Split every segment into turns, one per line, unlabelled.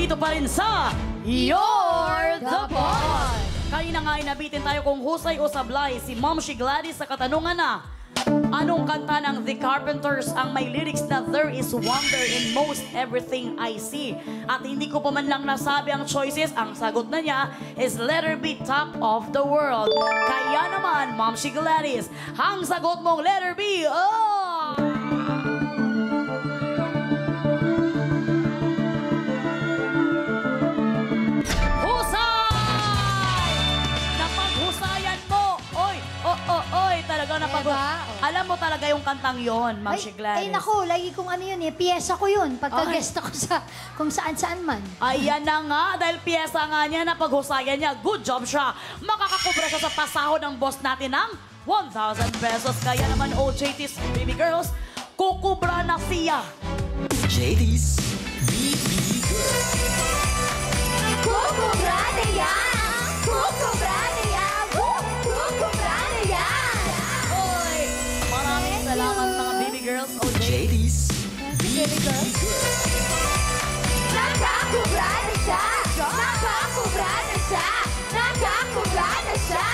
dito pa rin sa You're the Boss! Kanina nga inabitin tayo kung husay o sablay si Ma'am She Gladys sa katanungan na anong kanta ng The Carpenters ang may lyrics na there is wonder in most everything I see? At hindi ko pa man lang nasabi ang choices, ang sagot na niya is letter B, Top of the World. Kaya naman, Ma'am She Gladys, ang sagot mong letter B, alam mo talaga yung kantang yon, Ma'am She Gladys.
Ay, naku, lagi kong ano yun eh, piyesa ko yun. Pagka-guest ako sa kung saan-saan man.
Ayan na nga, dahil piyesa nga niya na paghusayan niya, good job siya. Makakakubra siya sa pasahod ng boss natin ng 1,000 pesos. Kaya naman, JT's baby girls, kukubra na siya.
JT's baby girls.
Kukubra na yan! Kukubra na yan! Kukubra na yan!
Salamat mga baby girls.
JT's baby girls.
Nakakubra na siya! Nakakubra na siya! Nakakubra na siya!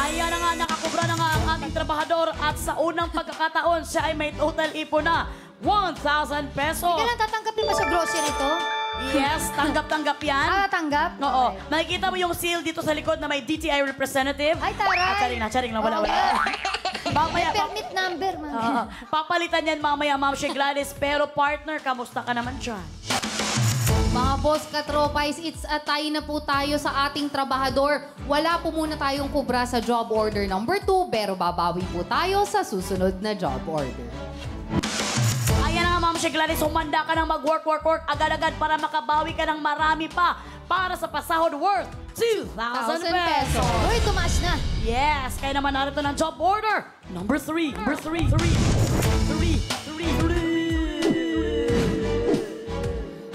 Ayan na nga, nakakubra na nga ang ating trabahador at sa unang pagkakataon, siya ay may total ipon na 1,000 pesos.
Kailan tatanggapin ba sa grocery to?
Yes, tanggap-tanggap yan.
Tanggap?
Oo.
Okay.
Makikita mo yung seal dito sa likod na may DTI representative.
Ay, taray!
Charing lang, wala. Mamaya,
May permit number, man.
papalitan yan mamaya, Ma'am She Gladys. Pero partner, kamusta ka naman dyan?
Mga boss katropais, it's a tie na po tayo sa ating trabahador. Wala po muna tayong kubra sa job order number 2, pero babawi po tayo sa susunod na job order.
Ayan na nga, Ma'am She Gladys, humanda ka ng mag-work agad-agad para makabawi ka ng marami pa para sa pasahod worth 2,000 pesos.
Uy, tumaas na.
Yes, kaya naman narito ng job order. Number 3.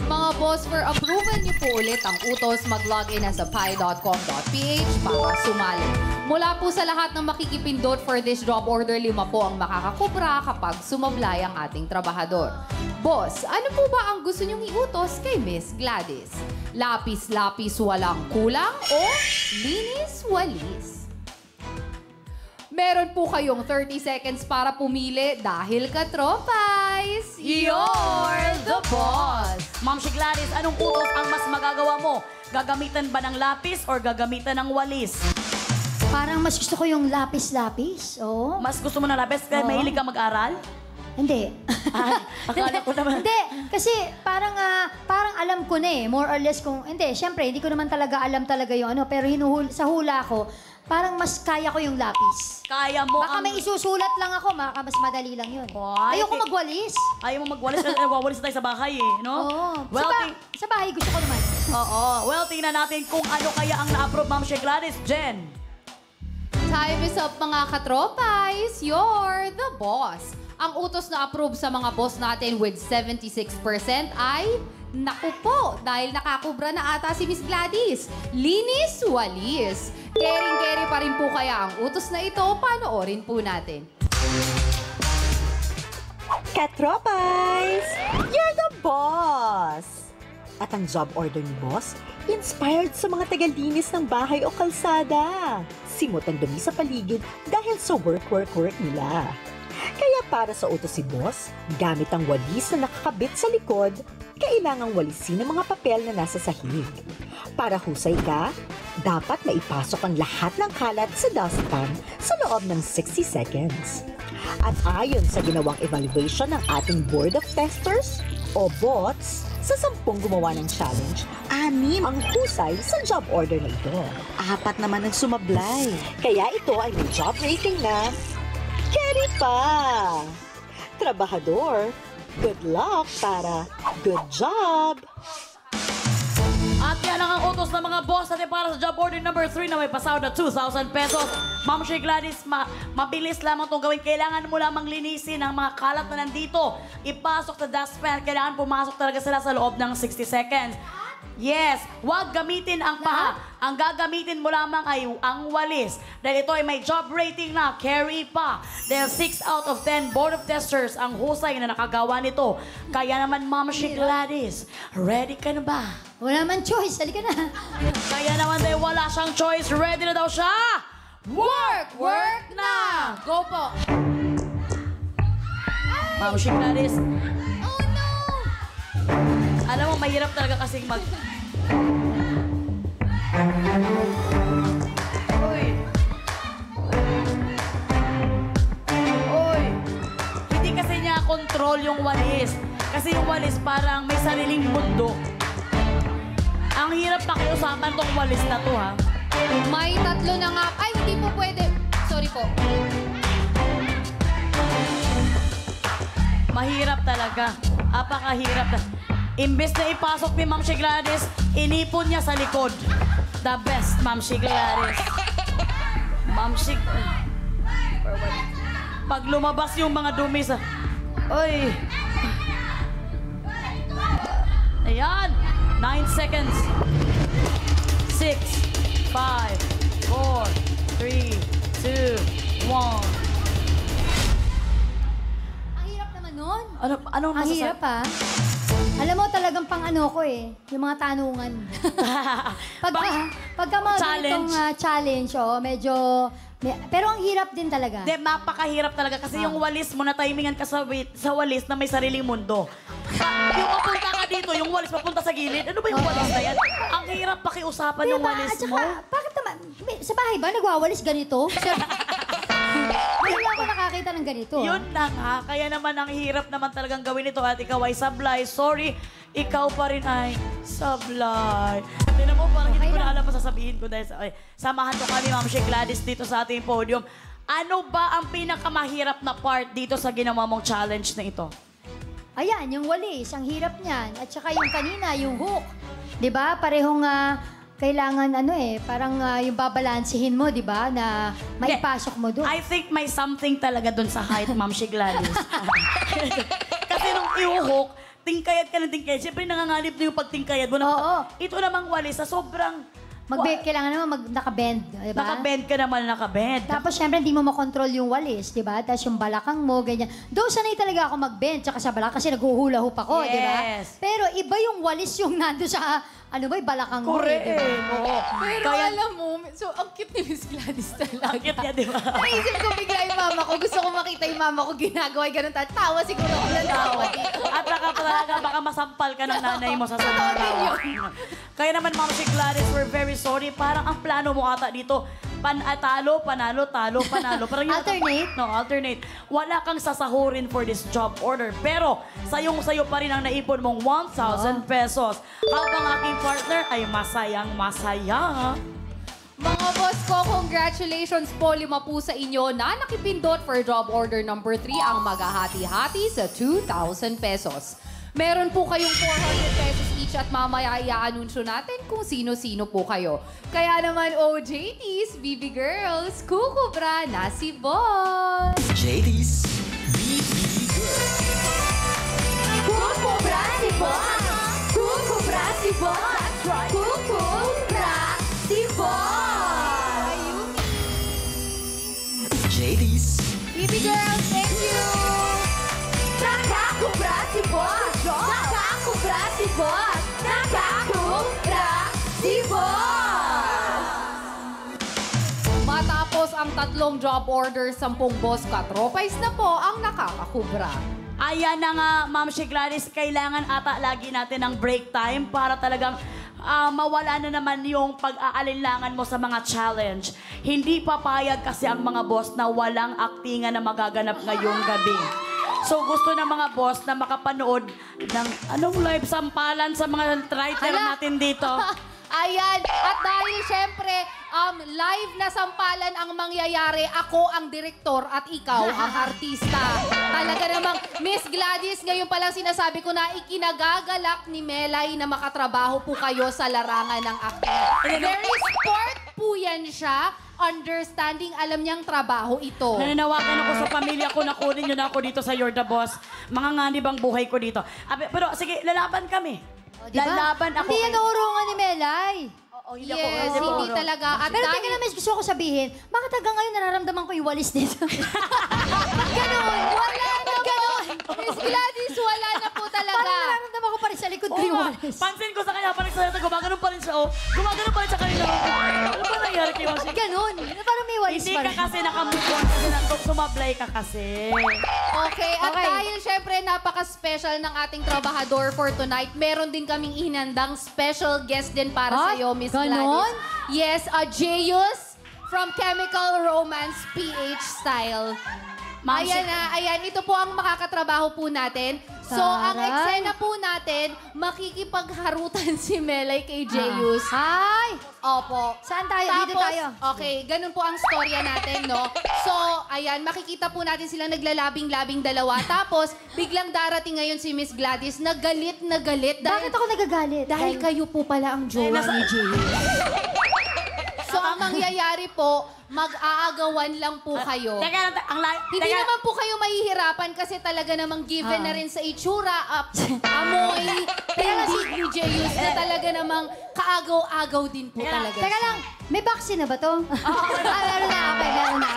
Mga boss, for approval niyo po ulit ang utos, mag-login na sa pi.com.ph para sumali. Mula po sa lahat ng makikipindot for this job order, 5 po ang makakakubra kapag sumablay ang ating trabahador. Boss, ano po ba ang gusto niyong iutos kay Miss Gladys? Lapis-lapis walang kulang o linis-walis? Meron po kayong 30 seconds para pumili dahil katropais,
You're the boss! Ma'am She Gladys, anong utos ang mas magagawa mo? Gagamitan ba ng lapis or gagamitan ng walis?
Parang mas gusto ko yung lapis-lapis. Oo.
Mas gusto mo na lapis kaya
Oo.
mahilig ka mag-aral?
Hindi.
Akala ko naman.
Hindi. Kasi parang alam ko na eh. More or less kung... Hindi, syempre, hindi ko naman talaga alam talaga yung ano. Pero sa hula ko, parang mas kaya ko yung lapis.
Kaya mo
Baka may isusulat lang ako, baka mas madali lang yun.
Ay,
Ayoko magwalis.
Ayaw mo magwalis kasi wawalis tayo sa bahay eh, no?
Oo.
Well,
Sa bahay gusto ko naman.
Oo. Well, tingnan natin kung ano kaya ang na-approve, Ma'am She Gladys. Jen.
Time is up mga katropais, you're the boss. Ang utos na approve sa mga boss natin with 76% ay, naku po, dahil nakakubra na ata si Miss Gladys. Linis, walis. Caring-carry pa rin po kaya ang utos na ito, panoorin po natin.
Katropais, you're the boss! At ang job order ni boss, inspired sa mga tagalinis ng bahay o kalsada. Simot ang dumi sa paligid dahil sa work nila. Kaya para sa utos si boss, gamit ang walis na nakakabit sa likod, kailangang walisin ang mga papel na nasa sahig. Para husay ka, dapat maipasok ang lahat ng kalat sa dustpan sa loob ng 60 seconds. At ayon sa ginawang evaluation ng ating Board of Testers, o BOTS, sa 10 gumawa ng challenge, 6 ang husay sa job order na ito. 4 naman ang sumablay. Kaya ito ay may job rating na carry pa! Trabahador, good luck para good job!
At yan ang utos ng mga boss natin para sa job order number 3 na may pasahod na 2,000 pesos. Ma'am She Gladys, mabilis lamang itong gawin. Kailangan mo lamang linisin ang mga kalat na nandito. Ipasok sa dustpan. Kailangan pumasok talaga sila sa loob ng 60 seconds. Yes, huwag gamitin ang paa. Ang gagamitin mo lamang ay ang walis. Dahil ito ay may job rating na carry pa. Dahil 6 out of 10 board of testers ang husay na nakagawa nito. Kaya naman, Ma'am Shi Gladys, ready ka na ba?
Wala man choice. Halika na.
Kaya naman dahil wala siyang choice, ready na daw siya? Work! Work na!
Go po.
Ma'am Shi Gladys,
Oh, no!
alam mo, mahirap talaga kasing mag... Uy! Uy! Hindi kasi niya control yung walis. Kasi yung walis parang may sariling mundo. Ang hirap pakiusapan tong walis na to, ha?
May tatlo na nga. Ay, hindi po pwede. Sorry po.
Mahirap talaga. Apakahirap na. Imbes na ipasok ni Ma'am Shi Gladys, inipon niya sa likod. The best, Ma'am Shi Gladys. Ma'am Shi... Pag lumabas yung mga dumi sa... Uy! Ayan! 9 seconds. 6, 5, 4, 3, 2, 1.
Ang hirap naman nun.
Ano
Ang hirap, ha? Alam mo, talagang pang ano ko eh. Yung mga tanungan. Pagka mga
Challenge.
ganitong challenge, medyo... pero ang hirap din talaga.
Hindi, mapakahirap talaga kasi yung walis mo na timingan ka sa walis na may sariling mundo. Yung papunta ka dito, yung walis papunta sa gilid. Ano ba yung walis na yan? Ang hirap pakiusapan yung
Diba?
walis
At saka,
mo.
bakit naman? Sa bahay ba nagwawalis ganito? Hindi ako nakakita ng ganito.
Yun na nga. Kaya naman ang hirap naman talagang gawin ito at ikaw ay sablay. Sorry, ikaw pa rin ay sablay. Tignan mo, parang hindi ko na alam pa sasabihin ko dahil samahan ko kami, Ma'am Shi Gladys, dito sa ating podium. Ano ba ang pinakamahirap na part dito sa ginawa mong challenge na ito?
Ayan, yung walis, ang hirap niyan. At saka yung kanina, yung hook. 'Di ba? Parehong kailangan parang yung babalansihin mo, 'di ba? Na maipasok mo doon.
I think may something talaga doon sa height, Ma'am Shi Gladys. Kasi nung iuhok, tingkayad ka ng tingkayad. Siyempre nangangalip na yung pagtingkayad mo.
Oo.
Ito namang walis sa sobrang...
Kailangan naman naka-bend, 'di ba?
Nakabend ka naman, nakabend.
Tapos, syempre, hindi mo makontrol yung walis, di ba? Tapos yung balakang mo, ganyan. Doon, sanay talaga ako mag-bend, tsaka sa balakang, kasi naghuhula-hoop ako, di ba?
Yes.
Pero iba yung walis yung nando sa, yung balakang mo,
Correct.
di ba?
Oo.
Pero
Kaya,
alam mo, so ang cute ni Miss Gladys talaga.
ang cute niya, di ba?
Naisip ko bigla yung mama ko. Gusto ko makita yung mama ko ginagawa yung ganun. Tawa siguro ako ng tawa dito.
At saka talaga, baka masampal ka ng nanay mo sa sunod. Kaya naman, Ma'am Shi Gladys, we're very sorry. Parang ang plano mo ata dito, talo, panalo, talo, panalo. Parang yun-
Alternate?
No, alternate. Wala kang sasahurin for this job order. Pero, sayong-sayo pa rin ang naipon mong 1,000 pesos. Habang aking partner ay masayang masaya.
Mga boss ko, congratulations po. 5 po sa inyo na nakipindot for job order number 3 ang maghahati-hati sa 2,000 pesos. Meron po kayong 400 pesos each at mamaya i-anunsyo natin kung sino-sino po kayo. Kaya naman, OJTs, BB Girls, kukubra na si Boss!
JD's BB Girls.
Kukubra si Boss! Kukubra si Boss! Kukubra si Boss!
JD's
BB Girls, thank you!
Nakakubra si Boss! Nakakubra si Boss! Nakakubra si Boss!
Matapos ang 3 job orders, 10 boss katropais na po ang nakakakubra.
Ayan na nga, Ma'am Shi Gladys, kailangan ata lagi natin ng break time para talagang mawala na naman yung pag-aalinlangan mo sa mga challenge. Hindi papayag kasi ang mga boss na walang aktingan na magaganap ngayong gabi. So gusto ng mga boss na makapanood ng anong live sampalan sa mga writer
Hala!
natin dito.
Ayan. At dahil syempre, live na sampalan ang mangyayari, ako ang direktor at ikaw ang artista. Talaga namang, Miss Gladys, ngayon palang sinasabi ko na ikinagagalak ni Melay na makatrabaho po kayo sa larangan ng acting. Very sport po yan siya. Understanding, alam niyang trabaho ito.
Nananawagan ako sa pamilya ko na kunin nyo na ako dito sa You're the Boss. Mga nganib ang buhay ko dito. Pero sige, lalaban kami.
O, diba?
Lalaban ako
Hindi yan
kay-
urungan ni Melay.
Oo, hindi
Yes,
ako.
hindi talaga. At
Pero teka
dahil-
naman, gusto ko sabihin, bakit hanggang ngayon nararamdaman ko yung walis dito? Ganon! Wala na ganon!
Miss Gladys, wala na po talaga.
Parang nararamdaman ko pa rin sa likod ko
Oo
yung
nga,
walis.
pansin ko sa kanya, parang sa gumagano pa rin siya, oh. Gumagano pa rin siya kanina. Ano ba nangyari kay Ma'am Shi?
Ganon! Parang may walis
Hindi
pa
ka
rin.
kasi nakamove on kasi sumablay ka kasi.
Okay, at
Okay.
dahil syempre napaka-special ng ating trabahador for tonight, meron din kaming ihinandang special guest din para
Ay,
sa iyo, Miss
ganon?
Gladys. Yes, Jeyus from Chemical Romance PH Style.
Ma'am
Ayan
Shi-
na, ayan. Ito po ang makakatrabaho po natin. So, ang
Taray.
eksena po natin, makikipagharutan si Melay kay Jeyus.
Hi!
Opo.
Saan tayo? Dito
Tapos,
tayo.
okay, ganun po ang storya natin, no? So, ayan, makikita po natin silang naglalabing-labing dalawa. Tapos, biglang darating ngayon si Miss Gladys na galit na galit.
Bakit ako nagagalit?
Dahil kayo po pala ang jowa ni Jeyus. So, ang mangyayari po, mag-aagawan lang po kayo.
Teka lang,
Hindi naman po kayo mahihirapan kasi talaga namang given na rin sa itsura, amoy, tindig ni Jeyus na talaga namang kaagaw-agaw din po talaga.
Teka
siya.
lang, may vaccine na ba to? Meron na. Okay, meron na.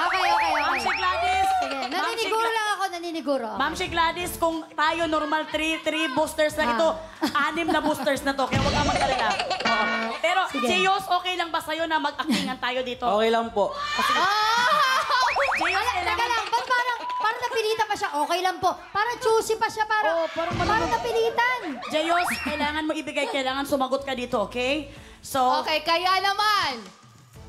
Okay.
Ma'am Shi Gladys.
Sige, naniniguro lang ako, naniniguro.
Ma'am Shi Gladys, kung tayo normal 3 boosters lang ito, 6 na boosters na to, kaya huwag kang mag-alala. Oo. Pero,
Sige.
Jeyos, okay lang ba sa'yo na mag-actingan tayo dito?
Okay lang po.
Jeyos,
Teka lang, ba't parang napilitan pa siya? Okay lang po. Parang choosy pa siya, parang napilitan.
Jeyos, kailangan sumagot ka dito, okay? So,
Okay, kaya naman,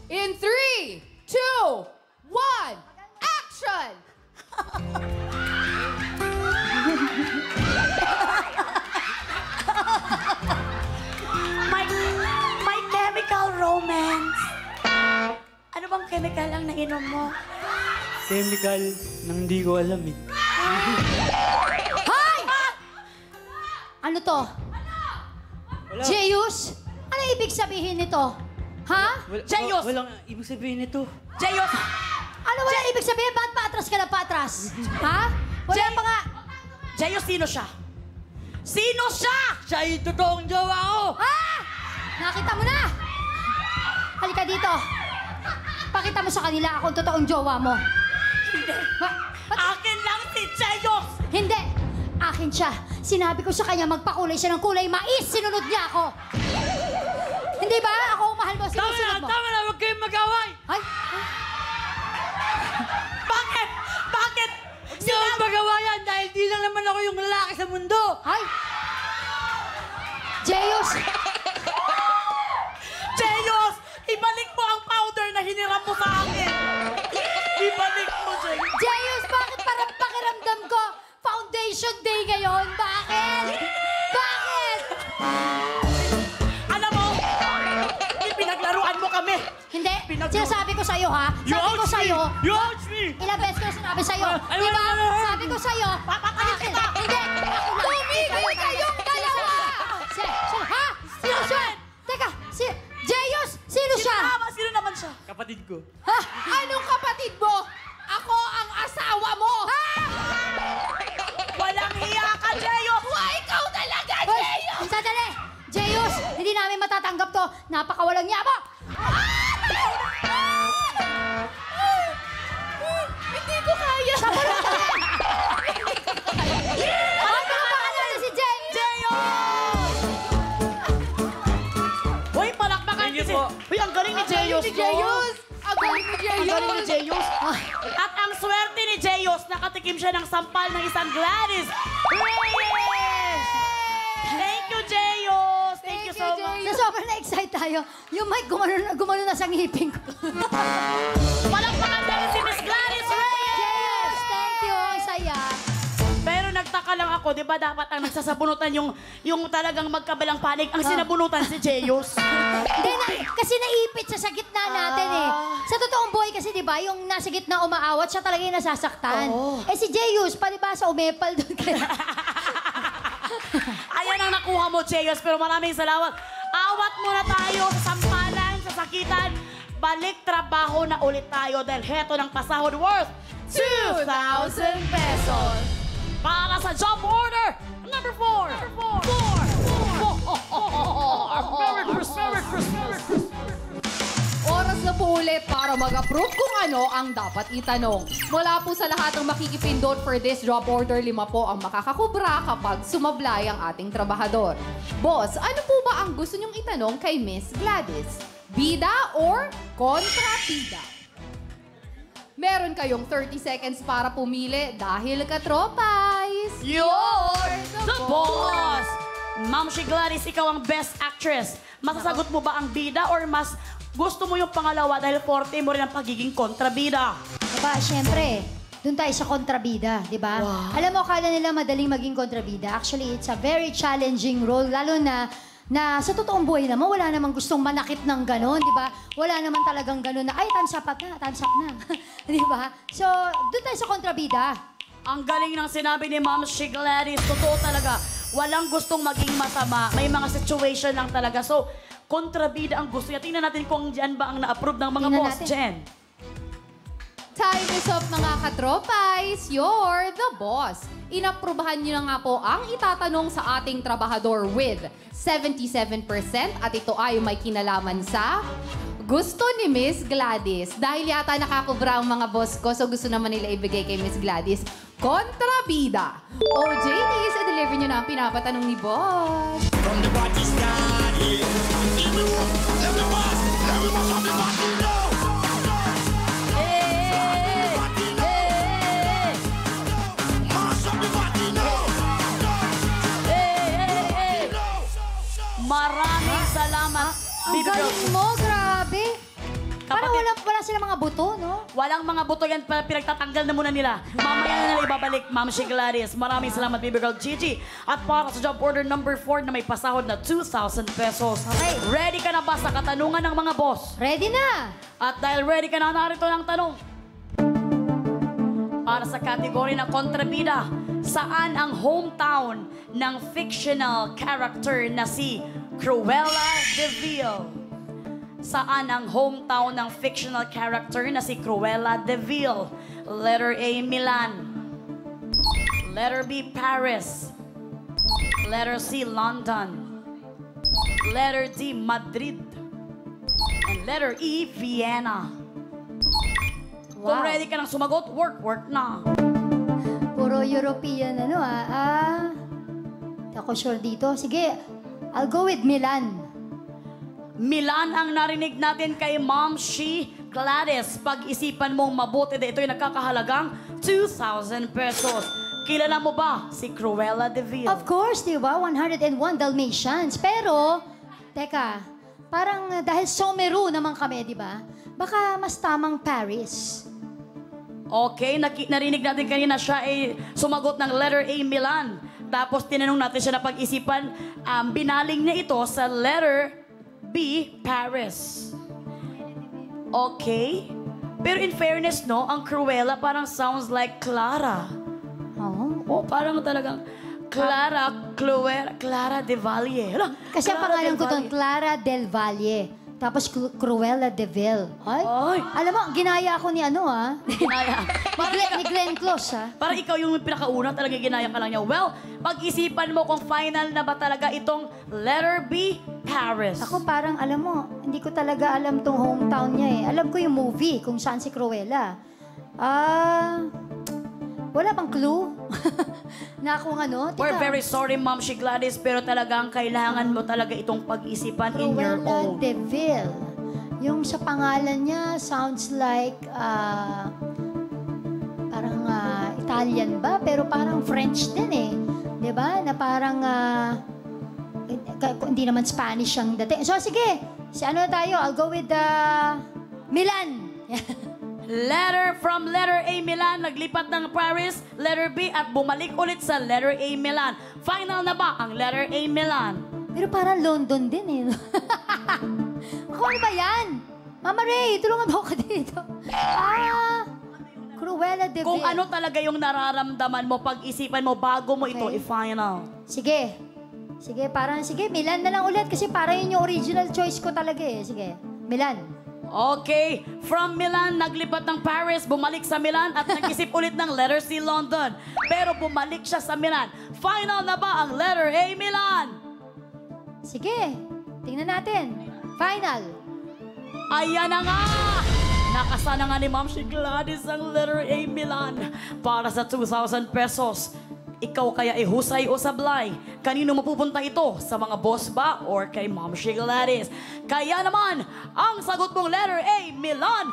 in 3, 2, 1, action!
my chemical romance. Ano bang chemical ang nainom mo?
Chemical nang hindi ko alam eh.
Hi! Ano to? Jeyus? Ano ibig sabihin nito? Ha?
Jeyos!
Walang ibig sabihin nito.
Jeyos!
Ano wala ibig sabihin? Ba't patras ka na patras? Ha? Wala pa nga.
Jeyos, sino siya? Sino siya?
Siya yung totoong jowa ko!
Ah! Nakita mo na! Halika dito. Pakita mo sa kanila akong totoong jowa mo.
Hindi.
Ba-
Akin lang si Jeyos!
Hindi! Akin siya. Sinabi ko sa kanya magpakulay siya ng kulay mais. Sinunod niya ako. Hindi ba? Ako ang mahal mo. Sinusunod mo.
Tama na! Huwag kayong mag-away!
Ay!
Bakit? Bakit?
Huwag niyo akong mag-awayan dahil di lang naman ako yung lalaki sa mundo!
Ay! Jeyus!
Jeyos! Ibalik mo ang powder na hiniram mo sa akin! Ibalik mo, Jeyos!
Jeyus, bakit parang pakiramdam ko? Foundation Day ngayon. Bakit? Bakit?
Alam mo, pinaglaruan mo kami!
Hindi.
Pinag-
Sinasabi ko sa'yo, ha?
You
Sabi ko
ouch me!
sa'yo.
You ouch me!
Ilang beses ko na sinabi sa'yo.
Ay,
Di ba?
wala.
Sabi ko sa'yo.
Papatayin kita!
Hindi.
Tumigil kayong dalawa!
Ha? Sino siya? Teka, Jeyus, sino siya?
Sino naman siya?
Kapatid ko.
Ha?
Anong kapatid mo? Ako ang asawa mo!
Walang hiya ka, Jeyos!
Ikaw talaga,
Hoy,
Jeyus!
sandali! Jeyus, hindi namin matatanggap to. Napakawalang niya mo!
Hindi ko kaya!
Sabulot ka na! Ano ba pangalan na si Jeyus?
Jeyos! Uy, palakpakan
Thank you
kasi.
po.
Uy, ang galing ni Jeyos.
Ni Jeyus! Ang galing ni
Ang galing ni
Jeyus!
Jeyos. At ang swerte ni Jeyos, nakatikim siya ng sampal ng isang Gladys Reyes! Thank you, Jeyos! Thank you so much.
Na sobrang na-excite tayo. Yung mic gumano na sa ngipin ko.
Palakpakan natin si Miss Gladys Reyes!
Jeyus, thank you. Ang saya.
Pero nagtaka lang ako, di ba dapat ang nagsasabunutan yung talagang magkabilang panig, ang sinabunutan si Jeyos.
Hindi na, kasi naipit siya sa gitna natin eh. Sa totoong buhay kasi, di ba, yung nasa gitna umaawat, siya talaga yung nasasaktan. Eh si Jeyus, palibasa, umepal doon kaya.
Ayan ang nakuha mo, Jeyos, pero maraming salamat. Awat muna tayo sa sampalan, sa sakitan. Balik trabaho na ulit tayo dahil heto ng pasahod worth 2,000 pesos. Para sa job order number 4.
ulit para mag-approve kung ano ang dapat itanong. Mula po sa lahat ng makikipindot for this job order, 5 po ang makakakubra kapag sumablay ang ating trabahador. Boss, ano po ba ang gusto niyong itanong kay Miss Gladys? Bida or kontrabida? Meron kayong 30 seconds para pumili dahil katropais.
You're the boss! Ma'am Shi Gladys, ikaw ang best actress. Masasagot mo ba ang bida or mas gusto mo yung pangalawa dahil forte mo rin ang pagiging kontrabida?
Diba, syempre, dun tayo sa kontrabida, di ba? Alam mo, akala nila madaling maging kontrabida. Actually, it's a very challenging role, lalo na sa totoong buhay naman, wala namang gustong manakit ng gano'n, di ba? Wala naman talagang gano'n na, ay, time's up na. Di ba? So, dun tayo sa kontrabida.
Ang galing ng sinabi ni Ma'am Shi Gladys. Totoo talaga. Walang gustong maging masama. May mga situation lang talaga. So, kontrabida ang gusto niya. Tingnan natin kung dyan ba ang na-approve ng mga
Tingnan
boss,
natin.
Jen.
Time is up mga katropais, you're the boss. Inaprubahan niyo na nga po ang itatanong sa ating trabahador with 77% at ito ay may kinalaman sa gusto ni Miss Gladys. Dahil yata nakakubra ang mga boss ko, so gusto naman nila ibigay kay Miss Gladys. Kontrabida. O JDs, deliver niyo na ang pinapatanong ni boss.
From the party started. In the room, let me pass. Let me pass on the party now. Mash up the party now.
Maraming salamat.
Ang galing mo, grabe. Parang
Kapatid,
wala sila mga buto, no?
walang mga buto yan, pinagtatanggal na muna nila. Mamaya na nila ibabalik, Ma'am Shi Gladys. Maraming salamat, Baby Girl Gigi. At para sa job order number 4 na may pasahod na 2,000 pesos.
Okay.
Ready ka na ba sa katanungan ng mga boss?
Ready na!
At dahil ready ka na, narito ang tanong. Para sa kategory ng kontrabida, saan ang hometown ng fictional character na si Cruella de Vil? Saan ang hometown ng fictional character na si Cruella de Vil? Letter A, Milan. Letter B, Paris. Letter C, London. Letter D, Madrid. And letter E, Vienna. Kung
Wow.
ready ka nang sumagot, work na.
Puro European, Hindi ako sure dito. Sige, I'll go with Milan.
Milan ang narinig natin kay Ma'am Shi Gladys. Pag-isipan mong mabuti na ito'y nagkakahalagang 2,000 pesos. Kilala mo ba si Cruella de Vil?
Of course, di ba? 101 Dalmatians. Pero, teka, parang dahil Someru naman kami, di ba? Baka mas tamang Paris.
Okay, narinig natin kanina siya ay sumagot ng letter A, Milan. Tapos tinanong natin siya na pag-isipan, binaling niya ito sa letter B, Paris. Okay. Pero in fairness, no, ang Cruella parang sounds like Clara.
Oo.
Oh, parang talagang Clara de Valle. Hala,
Kasi ang
Clara
pangalan
del
ko doon,
Valle.
Clara del Valle. Tapos Cruella de Vil. Ay,
Ay.
alam mo, ginaya ako ni
Ginaya.
ni Glenn Close, ha?
Parang ikaw yung pinakauna, talaga ginaya ka lang niya. Well, pag-isipan mo kung final na ba talaga itong letter B, Paris.
Ako parang, alam mo, hindi ko talaga alam tong hometown niya eh. Alam ko yung movie kung saan si Cruella. Wala bang clue? Na kung ano?
We're
Teka.
very sorry, Ma'am Shi Gladys, pero talagang kailangan mo talaga itong pag-isipan in your
Cruella
own.
de Vil. Yung sa pangalan niya, sounds like, parang Italian ba? Pero parang French din eh. 'Di ba? Na parang, hindi naman Spanish ang dating. So sige, ano tayo? I'll go with Milan.
From letter A, Milan, naglipat ng Paris, letter B, at bumalik ulit sa letter A, Milan. Final na ba ang letter A, Milan?
Pero parang London din eh. Ako, ano ba yan? Mama Ray, tulungan mo ako dito. Cruella de Vil.
Kung ano talaga yung nararamdaman mo, pag-isipan mo bago mo ito
Okay.
i-final.
Sige. Sige, Milan na lang ulit kasi para yun yung original choice ko talaga eh. Sige, Milan.
Okay, from Milan, naglipat ng Paris, bumalik sa Milan at nag-isip ulit ng letter C, London. Pero bumalik siya sa Milan. Final na ba ang letter A, Milan?
Sige, tingnan natin. Final.
Ayan na nga! Nakasana nga ni Ma'am si Gladys ang letter A, Milan. Para sa 2,000 pesos. Ikaw kaya ihusay o sablay? Kanino mapupunta ito? Sa mga boss ba or kay Ma'am si Gladys? Kaya naman, ang sagot mong letter A, Milan.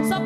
Sa